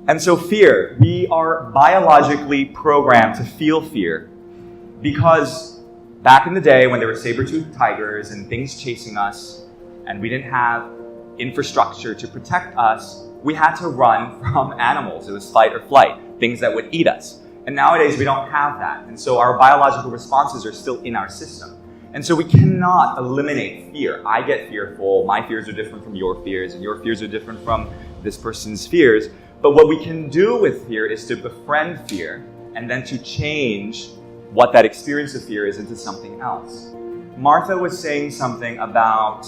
And so fear, we are biologically programmed to feel fear because back in the day when there were saber-toothed tigers and things chasing us and we didn't have infrastructure to protect us, we had to run from animals. It was fight or flight, things that would eat us. And nowadays we don't have that. And so our biological responses are still in our system. And so we cannot eliminate fear. I get fearful, my fears are different from your fears, and your fears are different from this person's fears. But what we can do with fear is to befriend fear and then to change what that experience of fear is into something else. Martha was saying something about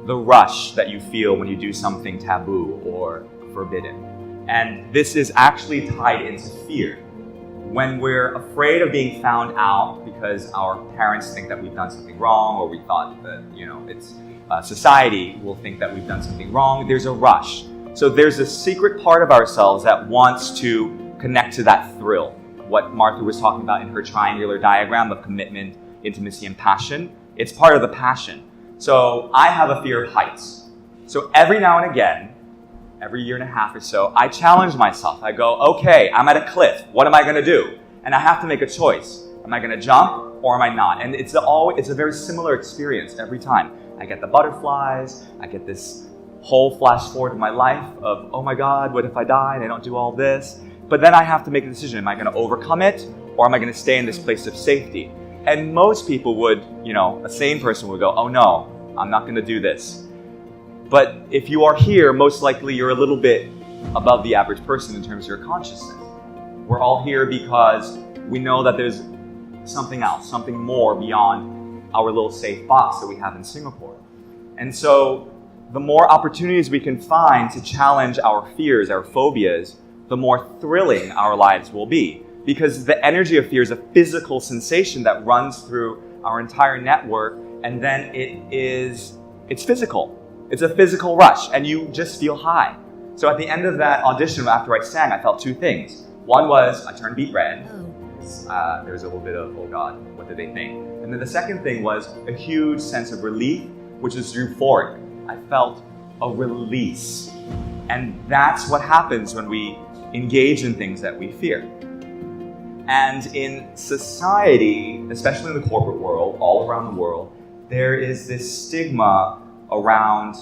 the rush that you feel when you do something taboo or forbidden. And this is actually tied into fear. When we're afraid of being found out because our parents think that we've done something wrong, or we thought that, it's society will think that we've done something wrong, there's a rush. So there's a secret part of ourselves that wants to connect to that thrill. What Martha was talking about in her triangular diagram of commitment, intimacy, and passion, it's part of the passion. So I have a fear of heights. So every now and again, every year and a half or so, I challenge myself. I go, okay, I'm at a cliff. What am I going to do? And I have to make a choice. Am I going to jump or am I not? And it's a very similar experience every time. I get the butterflies. I get this whole flash forward of my life of, oh my God, what if I die and I don't do all this? But then I have to make a decision. Am I going to overcome it or am I going to stay in this place of safety? And most people would, a sane person would go, oh no, I'm not going to do this. But if you are here, most likely you're a little bit above the average person in terms of your consciousness. We're all here because we know that there's something else, something more beyond our little safe box that we have in Singapore. And so the more opportunities we can find to challenge our fears, our phobias, the more thrilling our lives will be. Because the energy of fear is a physical sensation that runs through our entire network, and then it's physical. It's a physical rush, and you just feel high. So at the end of that audition, after I sang, I felt two things. One was I turned beet red. There was a little bit of, oh God, what did they think? And then the second thing was a huge sense of relief, which is euphoric. I felt a release. And that's what happens when we engage in things that we fear. And in society, especially in the corporate world, all around the world, there is this stigma around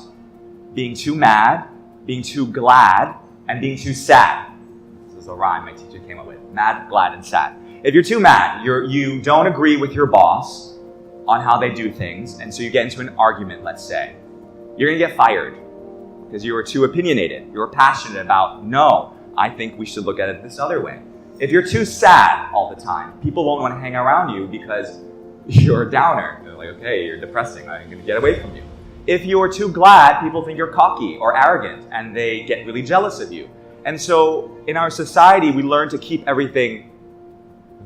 being too mad, being too glad, and being too sad. This is a rhyme my teacher came up with. Mad, glad, and sad. If you're too mad, you don't agree with your boss on how they do things, and so you get into an argument, let's say. You're going to get fired because you were too opinionated. You were passionate about, no, I think we should look at it this other way. If you're too sad all the time, people won't want to hang around you because you're a downer. They're like, okay, you're depressing. I'm going to get away from you. If you're too glad, people think you're cocky or arrogant, and they get really jealous of you. And so in our society, we learn to keep everything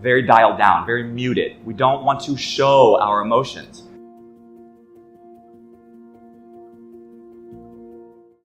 very dialed down, very muted. We don't want to show our emotions.